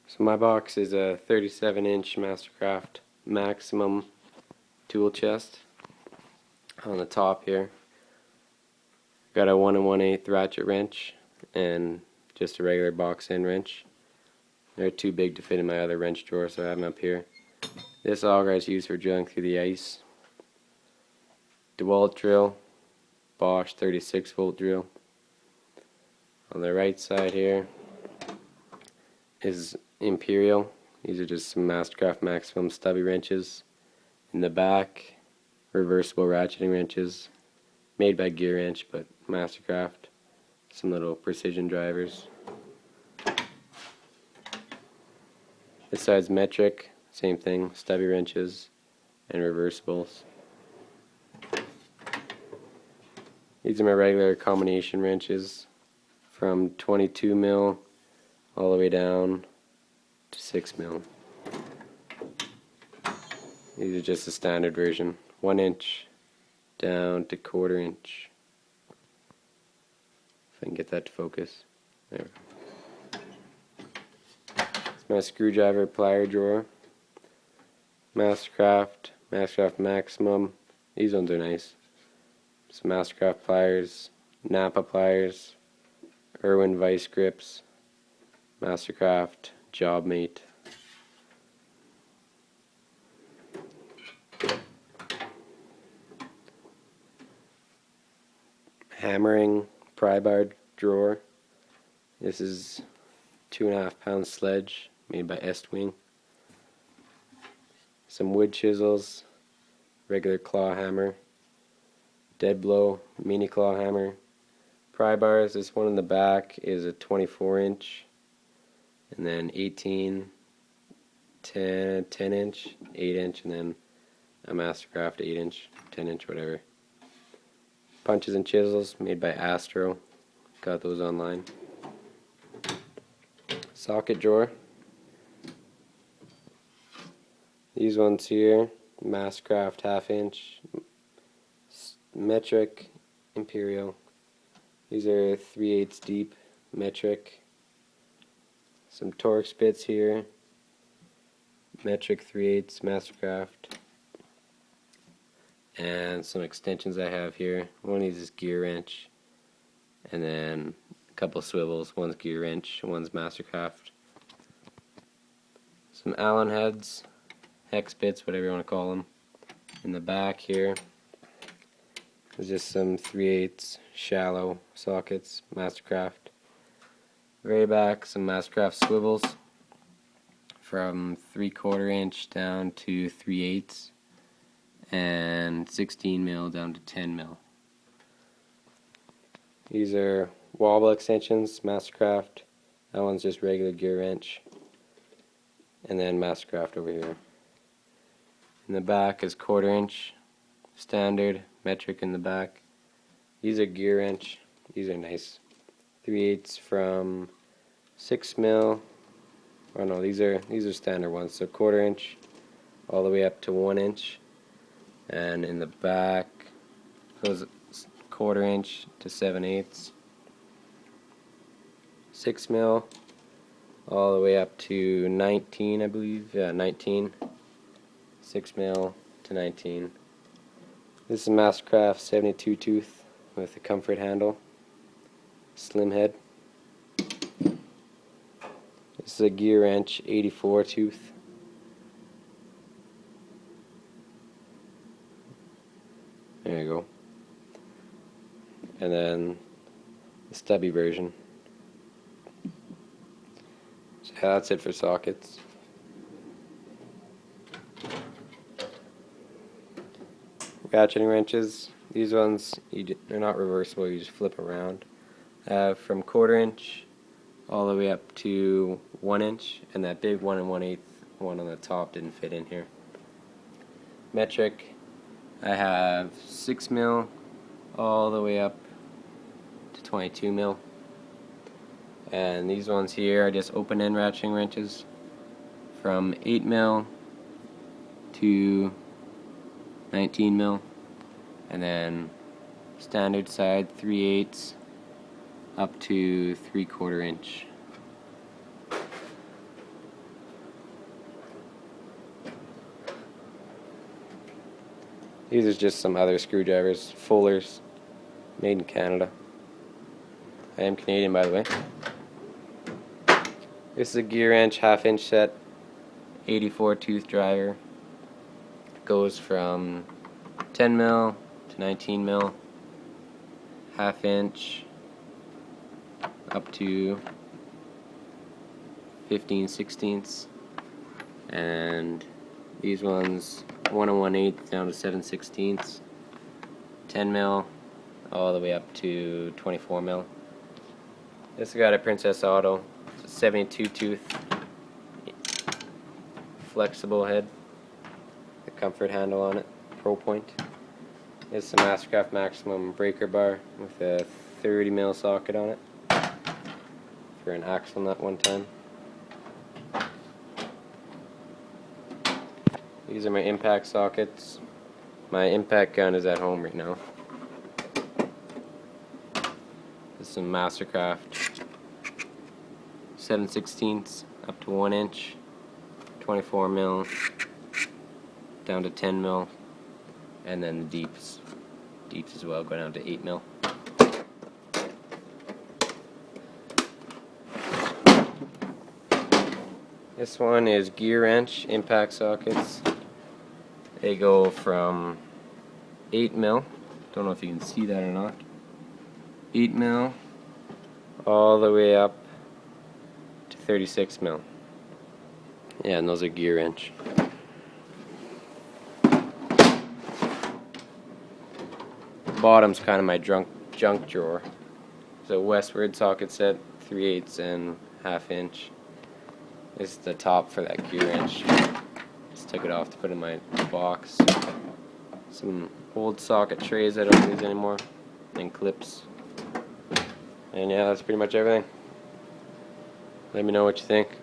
So my box is a 37-inch Mastercraft Maximum tool chest. On the top here, got a 1 1/8 ratchet wrench and just a regular box end wrench. They're too big to fit in my other wrench drawer, so I have them up here. This auger is used for drilling through the ice. DeWalt drill, Bosch 36-volt drill. On the right side here is Imperial. These are just some Mastercraft Maximum stubby wrenches. In the back, reversible ratcheting wrenches, made by Gearwrench, but Mastercraft. Some little precision drivers. This side's metric, same thing, stubby wrenches and reversibles. These are my regular combination wrenches from 22 mil all the way down to 6 mil. These are just the standard version, 1 inch down to 1/4 inch. If I can get that to focus. There we go. It's my screwdriver plier drawer. Mastercraft Maximum. These ones are nice. Some Mastercraft pliers, Napa pliers, Irwin vice grips, Mastercraft Jobmate. Hammering pry bar drawer. This is 2.5 pound sledge made by Estwing. Some wood chisels, regular claw hammer, dead blow mini claw hammer. Pry bars, this one in the back is a 24-inch, and then 18, 10 inch, 8-inch, and then a Mastercraft 8-inch, 10-inch, whatever. Punches and chisels made by Astro, got those online. Socket drawer. These ones here, Mastercraft 1/2 inch, metric, Imperial. These are 3/8 deep, metric. Some Torx bits here, metric 3/8 Mastercraft. And some extensions I have here. One of these is Gearwrench, and then a couple swivels. One's Gearwrench, one's Mastercraft. Some Allen heads, hex bits, whatever you want to call them. In the back here, there's just some 3/8 shallow sockets, Mastercraft. Very back, some Mastercraft swivels from 3/4 inch down to 3/8, and 16 mil down to 10 mil. These are wobble extensions, Mastercraft. That one's just regular Gearwrench. And then Mastercraft over here. In the back is 1/4 inch, standard, metric in the back. These are Gearwrench. These are nice. 3/8 from 6 mil. Oh no, these are standard ones. So 1/4 inch all the way up to 1 inch. And in the back goes 1/4 inch to 7/8. 6 mil all the way up to 19, I believe. Yeah, 19. 6 mil to 19. This is a Mastercraft 72 tooth with a comfort handle. Slim head. This is a Gearwrench 84 tooth. There you go. And then the stubby version. So yeah, that's it for sockets. Ratcheting wrenches. These ones, they're not reversible, you just flip around. From 1/4 inch all the way up to 1 inch, and that big 1 1/8 one on the top didn't fit in here. Metric, I have 6 mil all the way up to 22 mil. And these ones here are just open end ratcheting wrenches from 8 mil to 19 mil. And then standard side 3/8 up to 3/4 inch. These are just some other screwdrivers, Fullers, made in Canada. I am Canadian, by the way. This is a Gearwrench half-inch set, 84 tooth driver. It goes from 10 mil to 19 mil, half-inch up to 15/16, and these ones 1 1/8 down to 7/16, 10 mil all the way up to 24 mil. This got a Princess Auto, 72 tooth, flexible head, the comfort handle on it, Pro Point. This is a Mastercraft Maximum breaker bar with a 30 mil socket on it for an axle nut one time. These are my impact sockets. My impact gun is at home right now. This is some Mastercraft 7/16 up to 1 inch, 24 mil down to 10 mil, and then the deeps as well go down to 8 mil. This one is Gearwrench impact sockets. They go from 8 mil, don't know if you can see that or not, 8 mil all the way up to 36 mil. Yeah, and those are Gearwrench. Bottom's kind of my junk drawer. It's a westward socket set, 3/8 and half-inch. This is the top for that Gearwrench. Just took it off to put in my box. Some old socket trays I don't use anymore, and clips. And yeah, that's pretty much everything. Let me know what you think.